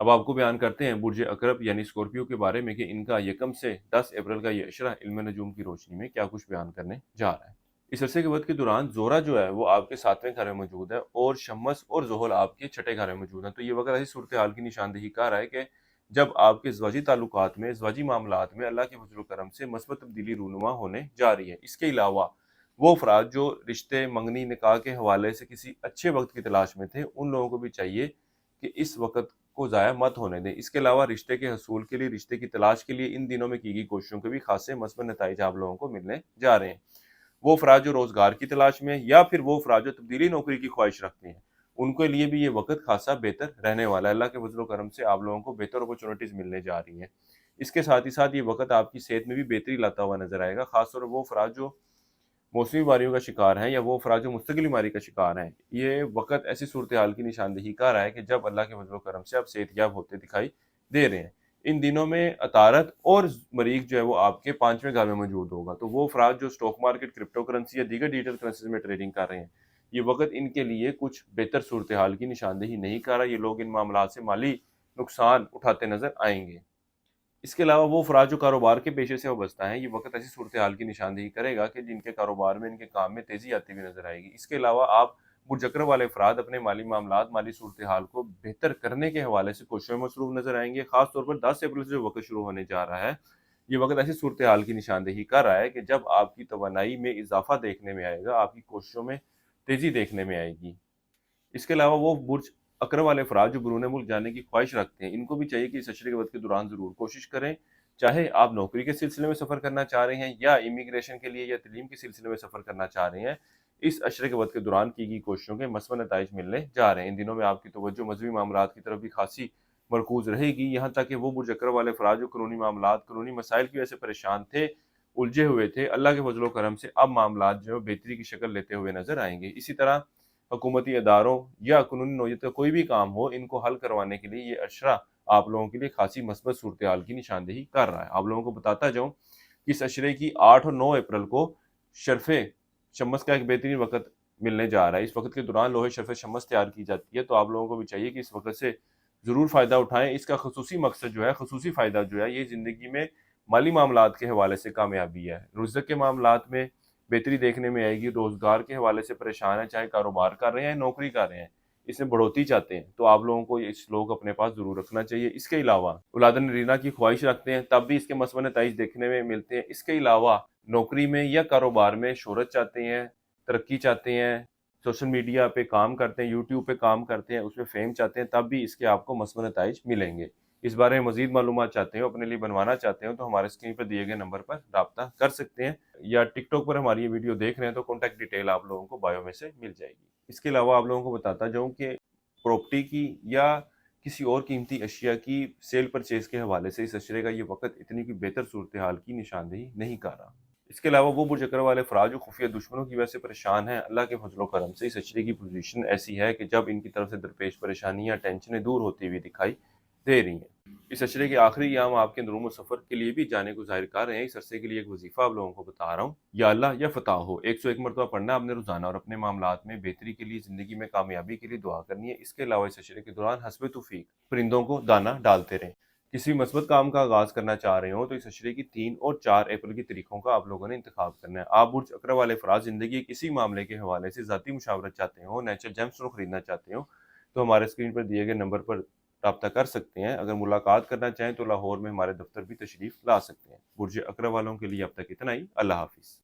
اب आपको बयान करते हैं बुर्ज अकरब यानी स्कॉर्पियो के बारे में कि इनका यकम से 10 अप्रैल का ये अशरा इल्म नजूम की रोशनी में क्या कुछ बयान करने जा रहा है। इस अरसे के वक्त के दौरान जोरा जो है वो आपके 7वें घर में मौजूद है और शम्मस और जोहल आपके 6ठे घर में मौजूद है। तो ये वक्त ऐसी सूरत हाल की निशानदेही कर रहा है कि जब आपके ज़वाजी ताल्लुकात में, ज़वाजी मामलात में अल्लाह के फजल करम से मस्बत तब्दीली रूनुमा होने जा रही है। इसके अलावा वो अफराद जो रिश्ते, मंगनी, निकाह के हवाले से किसी अच्छे वक्त की तलाश में थे, उन लोगों को भी चाहिए कि इस वक्त को ज़ाया मत होने दें। इसके अलावा रिश्ते के हसूल के लिए, रिश्ते की तलाश के लिए इन दिनों में की गई कोशिशों के भी खासे मस्बत नताइज आप लोगों को मिलने जा रहे हैं। वो अफराद जो रोज़गार की तलाश में या फिर वो अफराद जो तब्दीली नौकरी की ख्वाहिश रखते हैं, उनके लिए भी ये वक्त खासा बेहतर रहने वाला है। अल्लाह के फजल करम से आप लोगों को बेहतर अपॉर्चुनिटीज़ मिलने जा रही हैं। इसके साथ ही साथ ये वक्त आपकी सेहत में भी बेहतरी लाता हुआ नजर आएगा। खासतौर पर वो अफराद जो मौसमी बीमारियों का शिकार हैं या वो अफराद जो मुस्तकिल बीमारी का शिकार हैं, ये वक्त ऐसी सूरत हाल की निशानदेही कर रहा है कि जब अल्लाह के फजल करम से आप सेहतयाब होते दिखाई दे रहे हैं। इन दिनों में अतारत और मरीज जो है वो आपके 5वें घर में मौजूद होगा। तो वो अफराद जो स्टॉक मार्केट, क्रिप्टो करेंसी या दीगर डिजिटल करेंसीज में ट्रेडिंग कर रहे हैं, ये वक्त इनके लिए कुछ बेहतर सूरत हाल की निशानदेही नहीं कर रहा। ये लोग इन मामलात से माली नुकसान उठाते नजर आएंगे। इसके अलावा वो अफराद जो कारोबार के पेशे से वाबस्ता हैं, ये वक्त ऐसी सूरत हाल की निशानदेही करेगा कि जिनके कारोबार में, इनके काम में तेज़ी आती हुई नजर आएगी। इसके अलावा आप बुर्ज वाले अफराद अपने माली मामलात, माली सूरत हाल को बेहतर करने के हवाले से कोशिशों में मसरूफ नजर आएंगे। खासतौर पर 10 अप्रैल से जो वक्त शुरू होने जा रहा है, ये वक्त ऐसी सूरत हाल की निशानदेही कर रहा है कि जब आपकी तवानाई में इजाफा देखने में आएगा, आपकी कोशिशों में तेज़ी देखने में आएगी। इसके अलावा वो बुर्ज अकरम वाले अफराद जो बरूने मुल्क जाने की ख्वाहिश रखते हैं, इनको भी चाहिए कि इस अशरे के वक्त के दौरान ज़रूर कोशिश करें। चाहे आप नौकरी के सिलसिले में सफ़र करना चाह रहे हैं या इमिग्रेशन के लिए या तलीम के सिलसिले में सफ़र करना चाह रहे हैं, इस अशरे के वक्त के दौरान की गई कोशिशों के मसबत नताइज मिलने जा रहे हैं। इन दिनों में आपकी तवज्जो मजहबी मामलात की तरफ भी खासी मरकूज रहेगी। यहाँ तक कि वो बुर्ज अकरम वाले अफराद जो कानूनी मामलात, कानूनी मसाइल की वजह से परेशान थे, उलझे हुए थे, अल्लाह के फजल करम से अब मामलात जो है बेहतरी की शक्ल लेते हुए नजर आएंगे। इसी तरह हुकूमती अदारों या कानूनी नौयत का कोई भी काम हो, इनको हल करवाने के लिए ये अशरा आप लोगों के लिए खासी मस्बत सूरत हाल की निशानदेही कर रहा है। आप लोगों को बताता जाऊँ कि इस अशरे की 8 और 9 अप्रैल को शर्फ़े शम्स का एक बेहतरीन वक़्त मिलने जा रहा है। इस वक़्त के दौरान लोहे शर्फ़े शम्स तैयार की जाती है, तो आप लोगों को भी चाहिए कि इस वक़्त से ज़रूर फ़ायदा उठाएँ। इसका ख़ुसूसी मकसद जो है, ख़ुसूसी फ़ायदा जो है, ये ज़िंदगी में माली मामलात के हवाले से कामयाबी है। रिज़्क़ के मामलात में बेहतरी देखने में आएगी, रोज़गार के हवाले से परेशान हैं, चाहे कारोबार कर रहे हैं, नौकरी कर रहे हैं, इसमें बढ़ोतरी चाहते हैं, तो आप लोगों को ये श्लोक अपने पास ज़रूर रखना चाहिए। इसके अलावा औलादन रीना की ख्वाहिश रखते हैं, तब भी इसके मसबत नताइज देखने में मिलते हैं। इसके अलावा नौकरी में या कारोबार में शोहरत चाहते हैं, तरक्की चाहते हैं, सोशल मीडिया पे काम करते हैं, यूट्यूब पे काम करते हैं, उसमें फ़ेम चाहते हैं, तब भी इसके आपको मसबत नताइज मिलेंगे। इस बारे में मज़ीद मालूमात चाहते हो, अपने लिए बनवाना चाहते हो, तो हमारे स्क्रीन पर दिए गए नंबर पर राब्ता कर सकते हैं, या टिकटॉक पर हमारी ये वीडियो देख रहे हैं तो कॉन्टैक्ट डिटेल आप लोगों को बायो में से मिल जाएगी। इसके अलावा आप लोगों को बताता जाऊँ कि प्रॉपर्टी की या किसी और कीमती अशिया की सेल परचेज के हवाले से इस अशरे का ये वक्त इतनी कोई बेहतर सूरत हाल की निशानदेही नहीं कर रहा। इसके अलावा वो बुर्ज अकरम वाले अफराद जो खुफिया दुश्मनों की वजह से परेशान हैं, अल्लाह के फजल करम से इस अशरे की पोजीशन ऐसी है कि जब इनकी तरफ से दरपेश परेशानियां, टेंशनें दूर होती हुई दिखाई दे रही हैं। इस अशरे के आखिरी अयाम आपके अंदरूनी सफ़र के लिए भी जाने को ज़ाहिर कर रहे हैं। इस अरसे के लिए एक वजीफ़ा आप लोगों को बता रहा हूँ, या अल्लाह या फ़तह हो, 101 मरतबा पढ़ना आपने रोज़ाना और अपने मामलात में बेहतरी के लिए, ज़िंदगी में कामयाबी के लिए दुआ करनी है। इसके अलावा इस अशरे के दौरान हस्बे तौफीक परिंदों को दाना डालते रहें। किसी मस्बत काम का आगाज़ करना चाह रहे हो तो इस अशरे की 3 और 4 अप्रैल की तारीखों का आप लोगों ने इंतखाब करना है। आप बुर्ज अकरम वाले अफराद ज़िंदगी के किसी मामले के हवाले से ज़ाती मुशावरत चाहते हो, नेचुरल जेमस्टोन खरीदना चाहते हो, तो हमारे स्क्रीन पर दिए गए नंबर पर राब्ता कर सकते हैं। अगर मुलाकात करना चाहें तो लाहौर में हमारे दफ्तर भी तशरीफ़ ला सकते हैं। बुर्ज अकरम वालों के लिए अब तक इतना ही। अल्लाह हाफ़िज़।